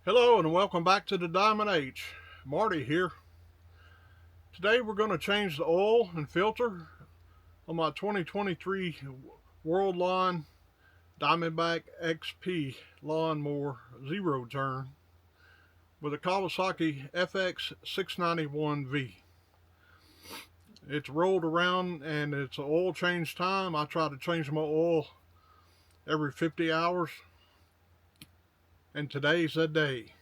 Hello and welcome back to the Diamond H. Marty here. Today we're going to change the oil and filter on my 2023 Worldlawn Diamondback XP lawnmower zero turn with a Kawasaki FX 691V. It's rolled around and it's an oil change time. I try to change my oil every 50 hours. And today's the day.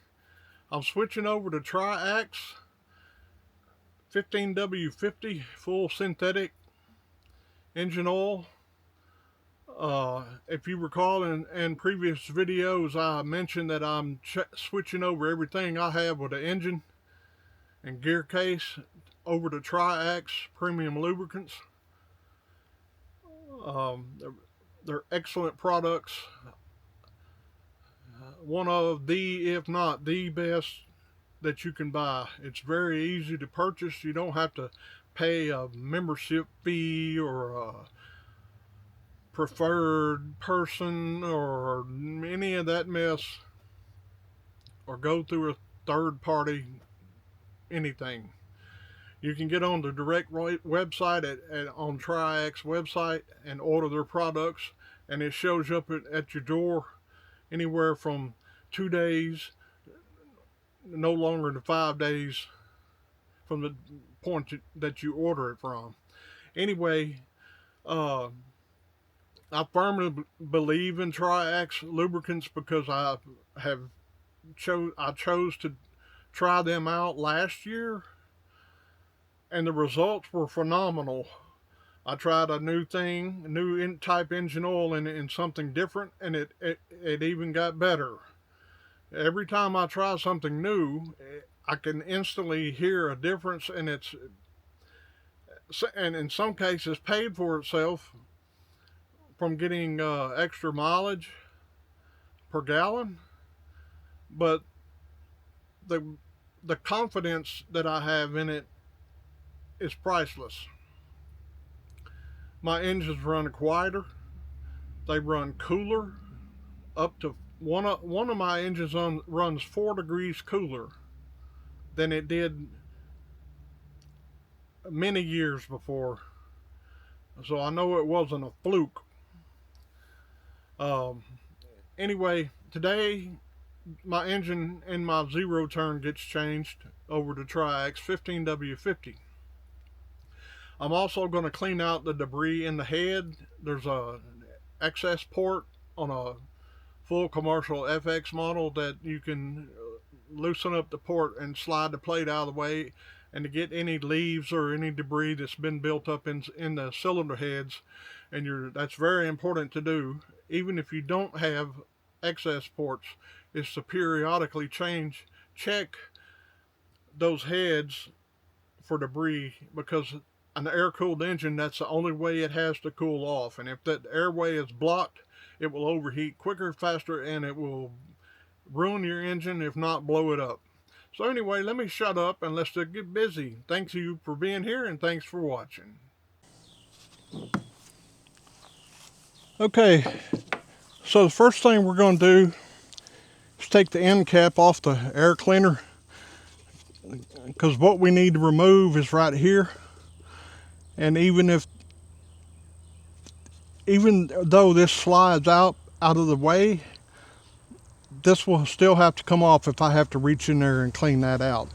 I'm switching over to TRIAX 15W50 full synthetic engine oil. If you recall in previous videos, I mentioned that I'm switching over everything I have with the engine and gear case over to TRIAX Premium Lubricants. They're excellent products. One of the, if not the best that you can buy. It's very easy to purchase. You don't have to pay a membership fee or a preferred person or any of that mess, or go through a third party anything. You can get on the direct website on TRIAX website and order their products, and it shows up at your door anywhere from 2 days, no longer than 5 days from the point that you order it from. Anyway, I firmly believe in TriaxLubricants lubricants because I chose to try them out last year, and the results were phenomenal. I tried a new type engine oil in something different, and it even got better. Every time I try something new, I can instantly hear a difference, and in some cases paid for itself from getting extra mileage per gallon. But the confidence that I have in it is priceless. My engines run quieter. They run cooler. Up to one of my engines runs 4 degrees cooler than it did many years before. So I know it wasn't a fluke. Anyway, today my engine in my zero turn gets changed over to TRIAX 15W50. I'm also going to clean out the debris in the head. There's a access port on a full commercial FX model that you can loosen up the port and slide the plate out of the way, and to get any leaves or any debris that's been built up in the cylinder heads. And that's very important to do. Even if you don't have access ports, is to periodically check those heads for debris, because an air-cooled engine, that's the only way it has to cool off. And if that airway is blocked, it will overheat quicker, faster, and it will ruin your engine, if not blow it up. So anyway, let me shut up and let's get busy. Thanks you for being here, and thanks for watching. Okay, so the first thing we're going to do is take the end cap off the air cleaner, because what we need to remove is right here. And even though this slides out of the way, this will still have to come off if I have to reach in there and clean that out.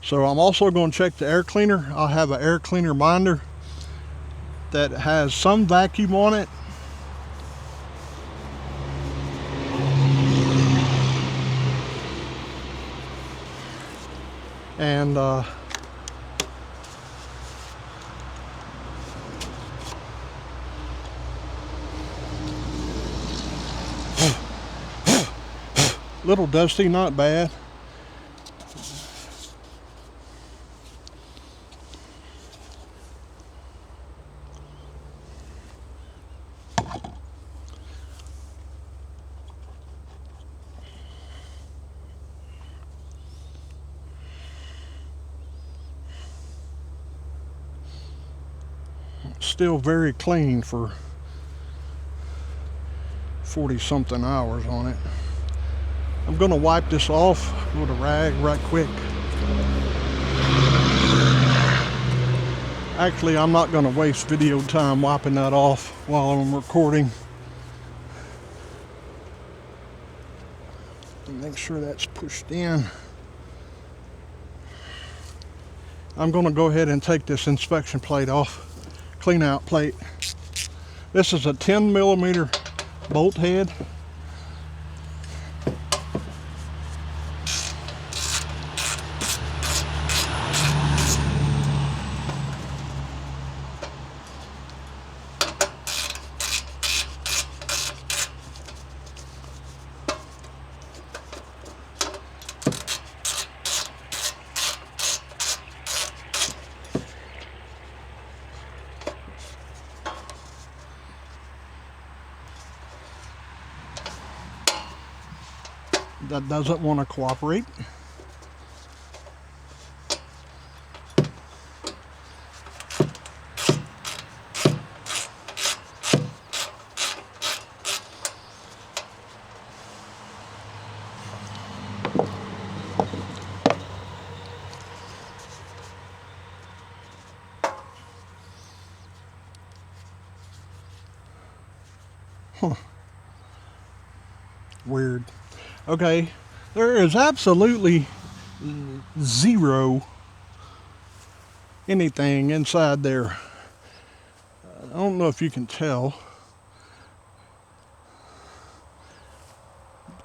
So I'm also going to check the air cleaner. I'll have an air cleaner binder that has some vacuum on it. And little dusty, not bad. Still very clean for 40 something hours on it. I'm gonna wipe this off with a rag right quick. Actually, I'm not gonna waste video time wiping that off while I'm recording. Make sure that's pushed in. I'm gonna go ahead and take this inspection plate off, clean out plate. This is a 10mm bolt head. That doesn't want to cooperate. Huh. Weird. Okay, there is absolutely zero anything inside there. I don't know if you can tell.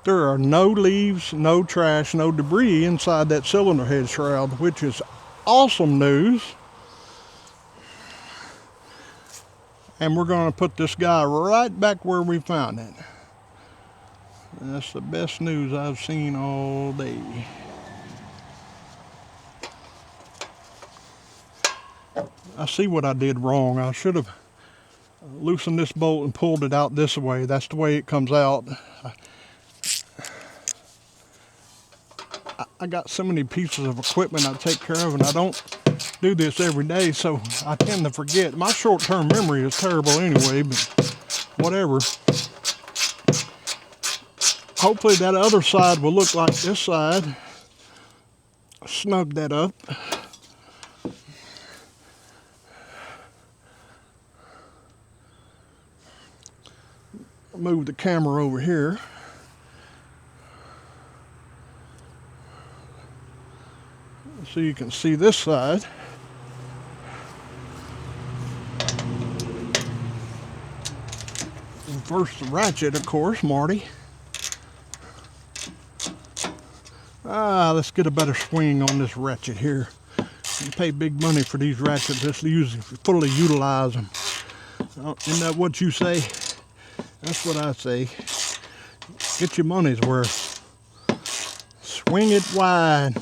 There are no leaves, no trash, no debris inside that cylinder head shroud, which is awesome news. And we're going to put this guy right back where we found it. That's the best news I've seen all day. I see what I did wrong. I should have loosened this bolt and pulled it out this way. That's the way it comes out. I got so many pieces of equipment I take care of, and I don't do this every day, so I tend to forget. My short-term memory is terrible anyway, but whatever. Hopefully that other side will look like this side. Snug that up. Move the camera over here. So you can see this side. Reverse the ratchet, of course, Marty. Let's get a better swing on this ratchet here. You pay big money for these ratchets. Just fully utilize them. Isn't that what you say? That's what I say. Get your money's worth. Swing it wide.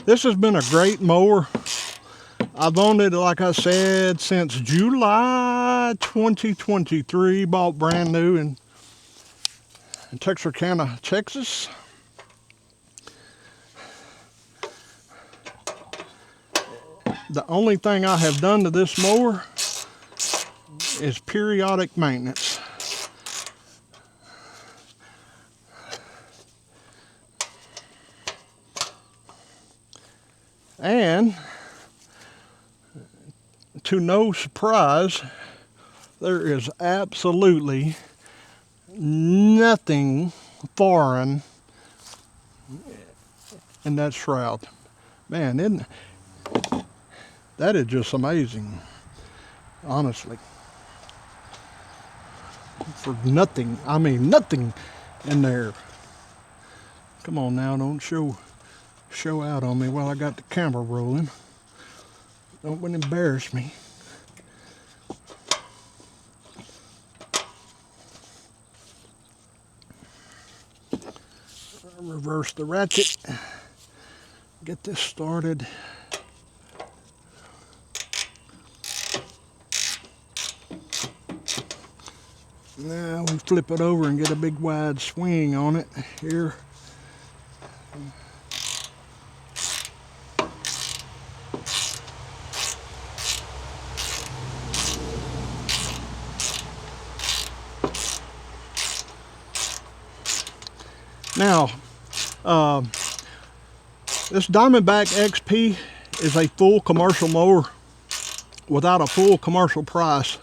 This has been a great mower. I've owned it, like I said, since July 2023. Bought brand new in Texarkana, Texas. The only thing I have done to this mower is periodic maintenance. And to no surprise, there is absolutely nothing foreign in that shroud. Man, that is just amazing, honestly. For nothing, I mean nothing in there. Come on now, don't show out on me while I got the camera rolling. Don't embarrass me. Reverse the ratchet. Get this started. Now we flip it over and get a big wide swing on it here. Now, this Diamondback XP is a full commercial mower without a full commercial price.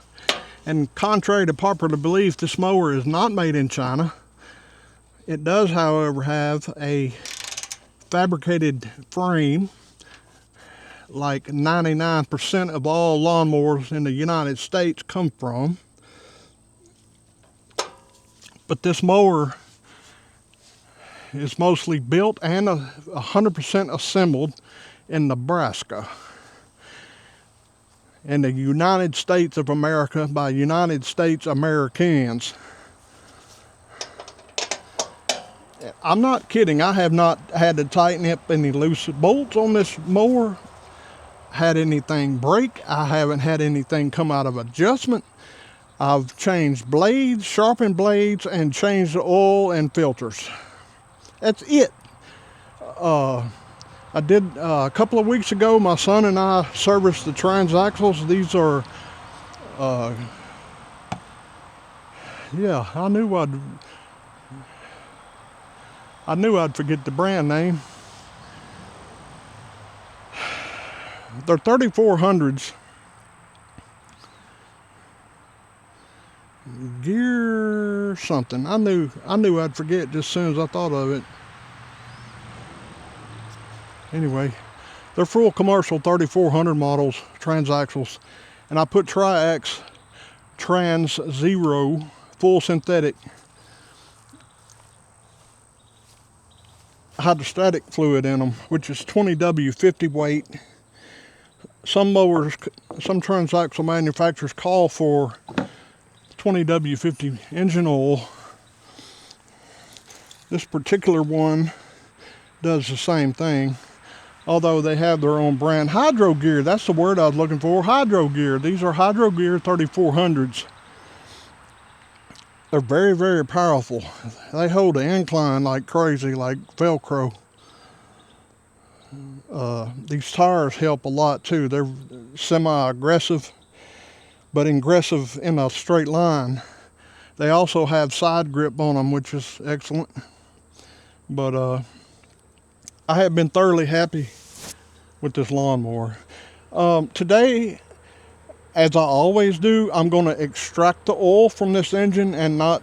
And contrary to popular belief, this mower is not made in China. It does, however, have a fabricated frame, like 99% of all lawnmowers in the United States come from. But this mower is mostly built and 100% assembled in Nebraska, in the United States of America, by United States Americans. I'm not kidding. I have not had to tighten up any loose bolts on this mower, had anything break. I haven't had anything come out of adjustment. I've changed blades, sharpened blades, and changed the oil and filters. That's it. I did a couple of weeks ago, my son and I serviced the transaxles. These are, yeah, I knew I'd forget the brand name. They're 3400s. Gear something. I knew I'd forget just as soon as I thought of it. Anyway, they're full commercial 3400 models, transaxles, and I put TRIAX Trans Zero full synthetic hydrostatic fluid in them, which is 20W50 weight. Some mowers, some transaxle manufacturers call for 20W50 engine oil. This particular one does the same thing, although they have their own brand. Hydro gear, that's the word I was looking for. Hydro gear. These are Hydro Gear 3400s. They're very, very powerful. They hold an incline like crazy, like Velcro. These tires help a lot too. They're semi-aggressive, but aggressive in a straight line. They also have side grip on them, which is excellent. But I have been thoroughly happy with this lawnmower. Today, as I always do, I'm going to extract the oil from this engine and not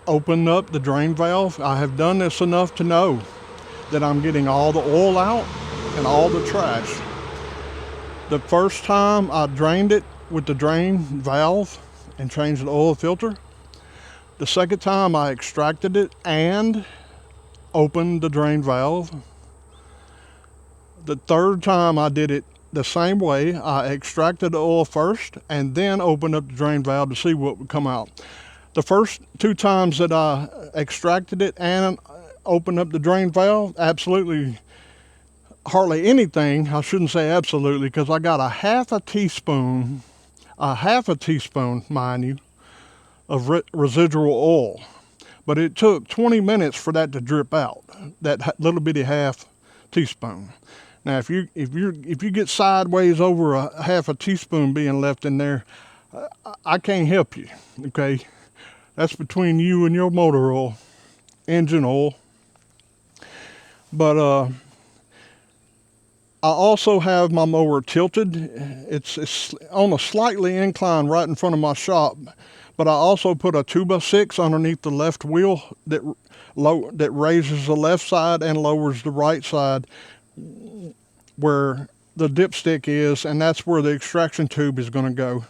open up the drain valve. I have done this enough to know that I'm getting all the oil out and all the trash. The first time I drained it with the drain valve and changed the oil filter. The second time I extracted it and opened the drain valve. The third time I did it the same way. I extracted the oil first and then opened up the drain valve to see what would come out. The first two times that I extracted it and opened up the drain valve, absolutely hardly anything. I shouldn't say absolutely, because I got a half a teaspoon, mind you, of residual oil. But it took 20 minutes for that to drip out, that little bitty half teaspoon. Now, if you get sideways over a half a teaspoon being left in there, I can't help you. Okay, that's between you and your motor oil, engine oil. But I also have my mower tilted. It's on a slightly incline right in front of my shop. But I also put a 2x6 underneath the left wheel that raises the left side and lowers the right side where the dipstick is, and that's where the extraction tube is going to go.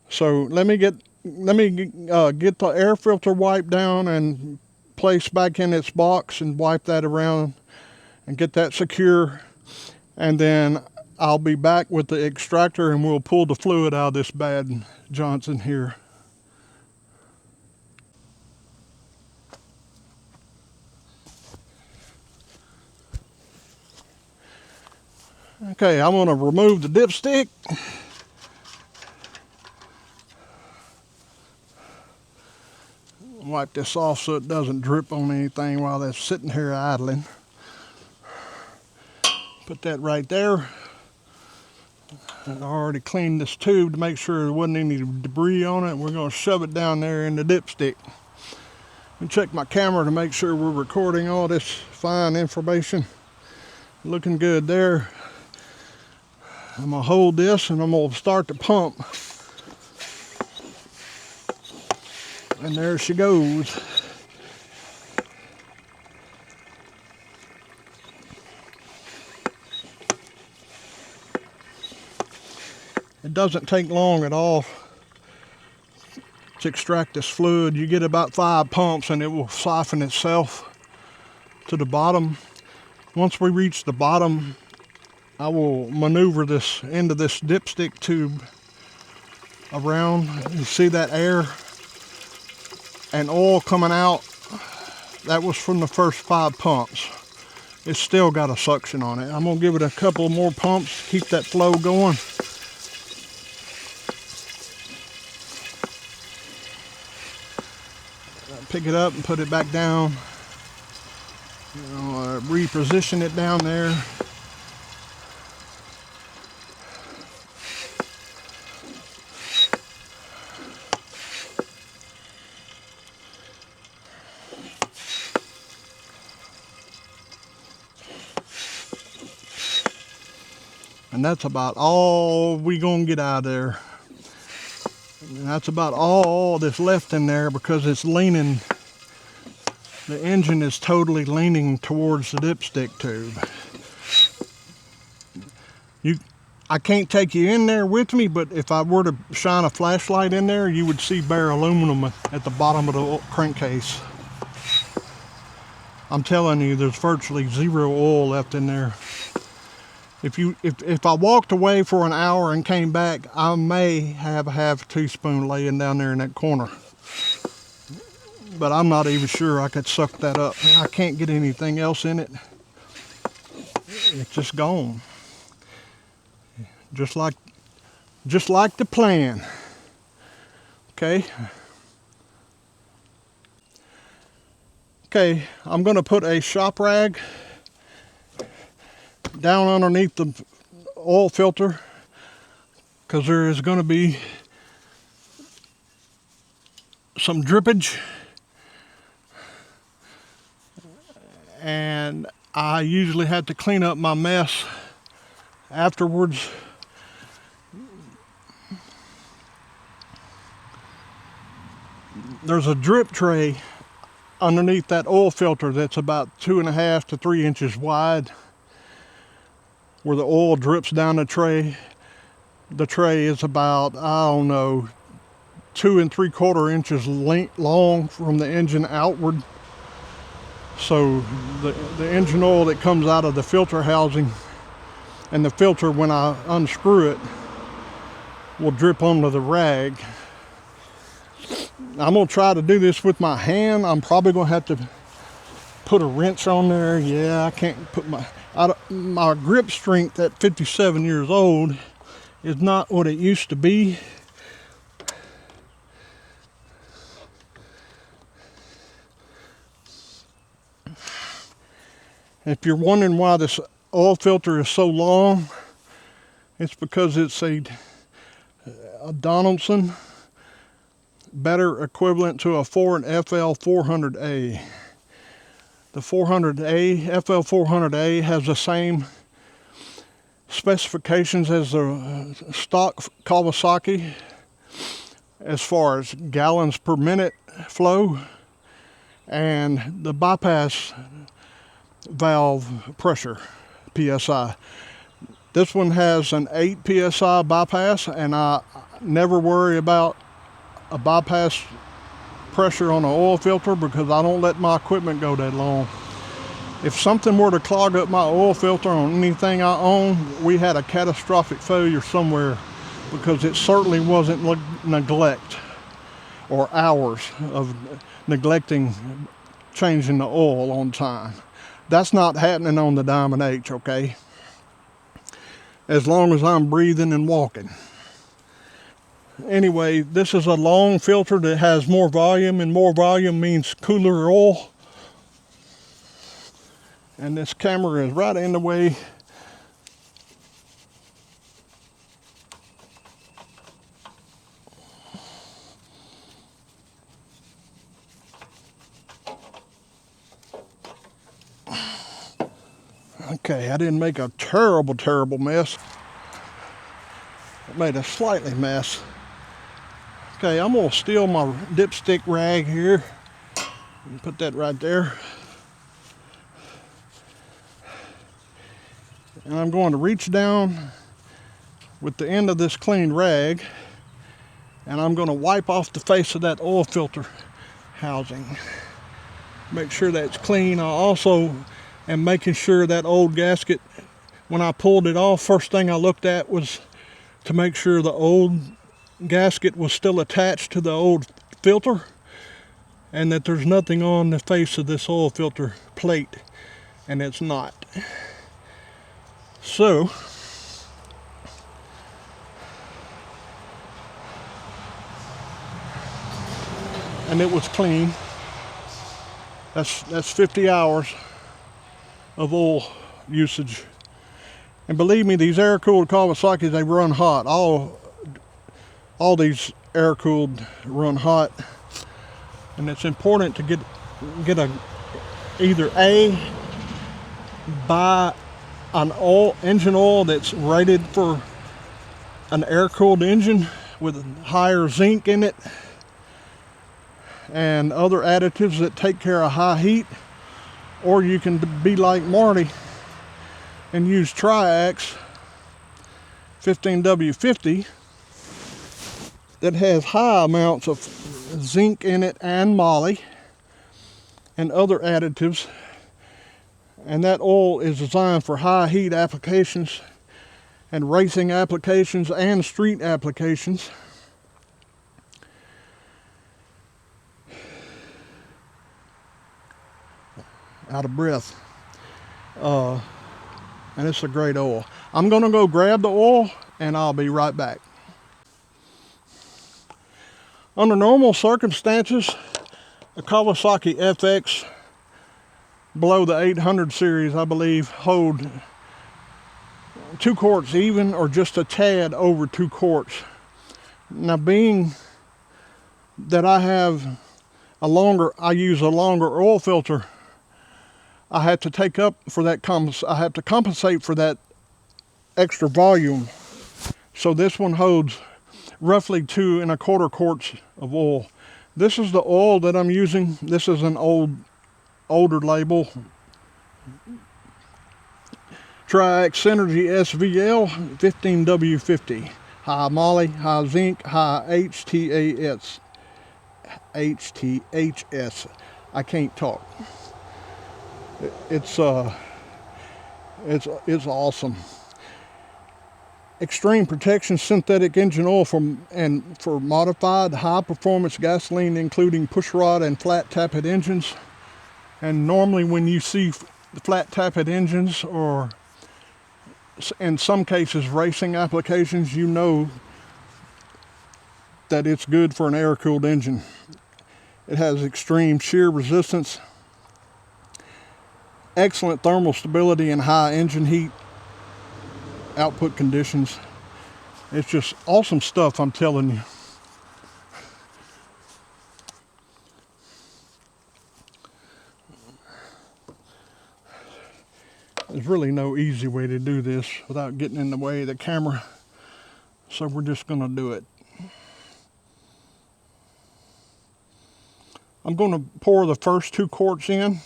So let me get the air filter wiped down and placed back in its box and wipe that around and get that secure, and then I'll be back with the extractor and we'll pull the fluid out of this bad Johnson here. Okay, I'm going to remove the dipstick. Wipe this off so it doesn't drip on anything while that's sitting here idling. Put that right there. I already cleaned this tube to make sure there wasn't any debris on it. We're going to shove it down there in the dipstick. And check my camera to make sure we're recording all this fine information. Looking good there. I'm gonna hold this and I'm gonna start the pump. And there she goes. It doesn't take long at all to extract this fluid. You get about 5 pumps and it will siphon itself to the bottom. Once we reach the bottom, I will maneuver this into this dipstick tube around. You see that air and oil coming out? That was from the first 5 pumps. It's still got a suction on it. I'm gonna give it a couple more pumps, keep that flow going. Pick it up and put it back down. Reposition it down there. And that's about all we gonna get out of there. And that's about all that's left in there because it's leaning. The engine is totally leaning towards the dipstick tube. I can't take you in there with me, but if I were to shine a flashlight in there, you would see bare aluminum at the bottom of the crankcase. I'm telling you, there's virtually zero oil left in there. If I walked away for an hour and came back, I may have a half teaspoon laying down there in that corner. But I'm not even sure I could suck that up. I can't get anything else in it. It's just gone. Just like the plan. Okay. Okay, I'm gonna put a shop rag down underneath the oil filter because there is going to be some drippage, and I usually have to clean up my mess afterwards. There's a drip tray underneath that oil filter that's about 2.5 to 3 inches wide, where the oil drips down the tray. The tray is about, I don't know, 2 3/4 inches long from the engine outward. So the engine oil that comes out of the filter housing and the filter, when I unscrew it, will drip onto the rag. I'm gonna try to do this with my hand. I'm probably gonna have to put a wrench on there. Yeah, I can't put my grip strength at 57 years old is not what it used to be. If you're wondering why this oil filter is so long, it's because it's a Donaldson, better equivalent to a Ford FL 400A. The 400A, FL 400A has the same specifications as the stock Kawasaki as far as gallons per minute flow and the bypass valve pressure, PSI. This one has an 8 PSI bypass, and I never worry about a bypass pressure on an oil filter because I don't let my equipment go that long. If something were to clog up my oil filter on anything I own, we had a catastrophic failure somewhere because it certainly wasn't neglect or hours of neglecting changing the oil on time. That's not happening on the Diamond H, okay? As long as I'm breathing and walking. Anyway, this is a long filter that has more volume, and more volume means cooler oil. And this camera is right in the way. Okay, I didn't make a terrible mess. I made a slightly mess. Okay, I'm gonna steal my dipstick rag here and put that right there. And I'm going to reach down with the end of this clean rag, and I'm going to wipe off the face of that oil filter housing. Make sure that's clean. I also am making sure that old gasket, when I pulled it off, first thing I looked at was to make sure the old gasket was still attached to the old filter and that there's nothing on the face of this oil filter plate, and it's not. So and it was clean. That's 50 hours of oil usage. And believe me, these air-cooled Kawasaki's, they run hot. All these air-cooled run hot, and it's important to get either buy an engine oil that's rated for an air-cooled engine with higher zinc in it and other additives that take care of high heat, or you can be like Marty and use TRIAX 15W50 that has high amounts of zinc in it and moly and other additives, and that oil is designed for high heat applications and racing applications and street applications. Out of breath. And it's a great oil. I'm gonna go grab the oil and I'll be right back. Under normal circumstances, a Kawasaki FX below the 800 series, I believe, hold 2 quarts even, or just a tad over 2 quarts. Now, being that I use a longer oil filter, I have to take up for that. I have to compensate for that extra volume. So this one holds roughly 2 1/4 quarts of oil. This is the oil that I'm using. This is an older label. TRIAX Synergy SVL 15W50. High moly, high zinc, high HTHS. I can't talk. It's awesome. Extreme protection synthetic engine oil for modified high performance gasoline, including pushrod and flat tappet engines. And normally when you see flat tappet engines, or in some cases racing applications, you know that it's good for an air-cooled engine. It has extreme shear resistance, excellent thermal stability in high engine heat output conditions. It's just awesome stuff, I'm telling you. There's really no easy way to do this without getting in the way of the camera, so we're just going to do it. I'm going to pour the first 2 quarts in.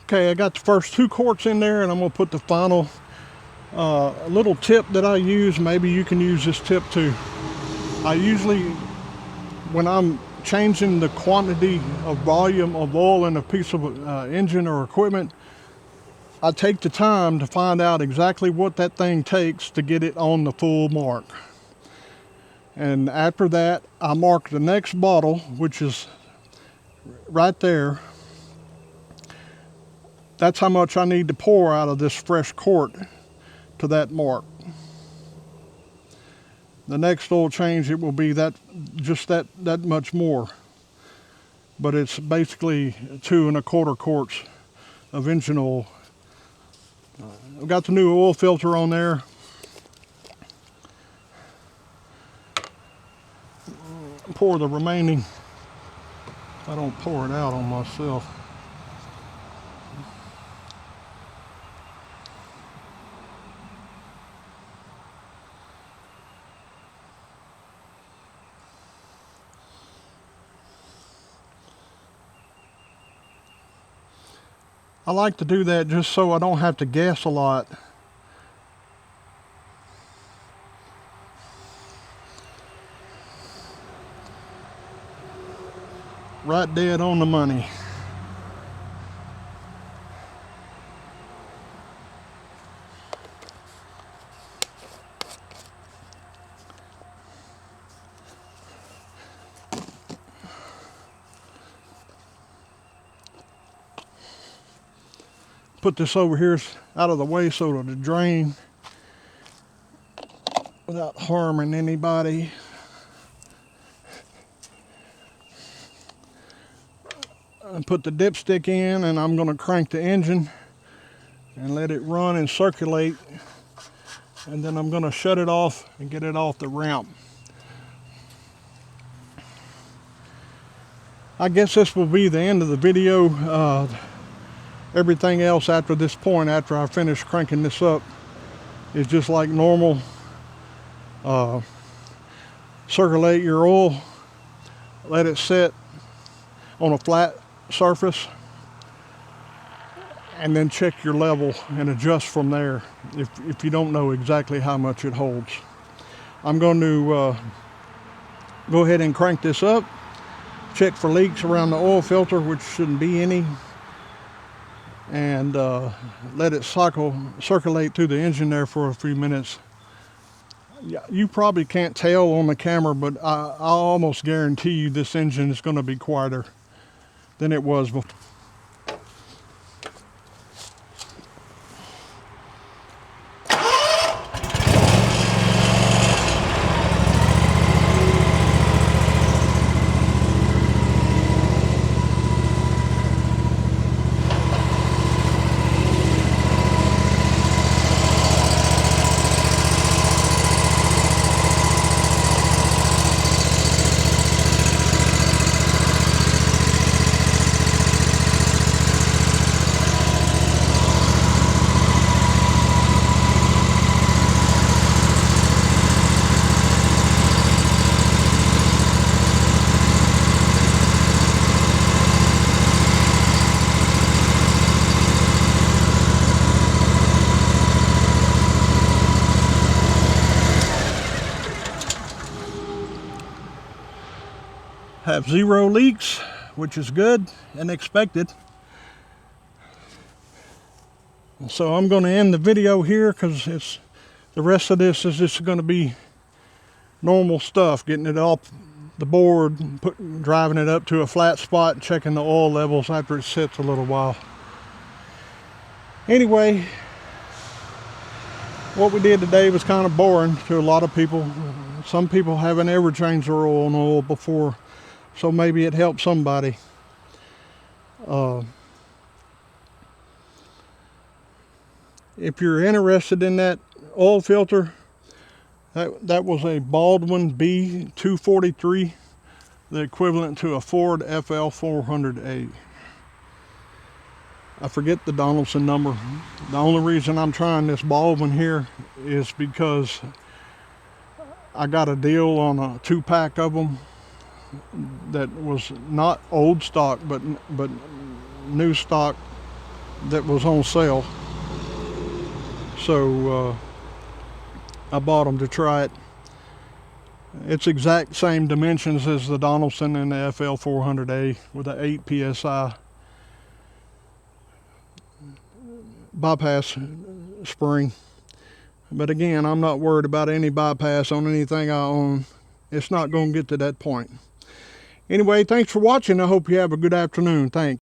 Okay, I got the first 2 quarts in there, and I'm going to put the final little tip that I use. Maybe you can use this tip too. I usually, when I'm changing the quantity of volume of oil in a piece of engine or equipment, I take the time to find out exactly what that thing takes to get it on the full mark. And after that, I mark the next bottle, which is right there. That's how much I need to pour out of this fresh quart to that mark. The next oil change, it will be just that much more. But it's basically 2 1/4 quarts of engine oil. I've got the new oil filter on there. Pour the remaining. I don't pour it out on myself. I like to do that just so I don't have to guess a lot. Right dead on the money. Put this over here out of the way so it'll drain without harming anybody. And put the dipstick in, and I'm going to crank the engine and let it run and circulate, and then I'm going to shut it off and get it off the ramp. I guess this will be the end of the video. Everything else after this point, after I finish cranking this up, is just like normal. Circulate your oil, let it sit on a flat surface, and then check your level and adjust from there if you don't know exactly how much it holds. I'm going to go ahead and crank this up, check for leaks around the oil filter, which shouldn't be any, and let it circulate through the engine there for a few minutes. You probably can't tell on the camera, but I almost guarantee you this engine is going to be quieter than it was before. Have 0 leaks, which is good and expected. So I'm going to end the video here because the rest of this is just going to be normal stuff, getting it off the board, driving it up to a flat spot, checking the oil levels after it sits a little while. Anyway, what we did today was kind of boring to a lot of people. Some people haven't ever changed their oil before, so maybe it helped somebody. If you're interested in that oil filter, that was a Baldwin B243, the equivalent to a Ford FL400A. I forget the Donaldson number. The only reason I'm trying this Baldwin here is because I got a deal on a 2-pack of them that was not old stock, but new stock that was on sale. So I bought them to try it. It's exact same dimensions as the Donaldson and the FL400A with an 8 psi bypass spring. But again, I'm not worried about any bypass on anything I own. It's not going to get to that point. Anyway, thanks for watching. I hope you have a good afternoon. Thanks.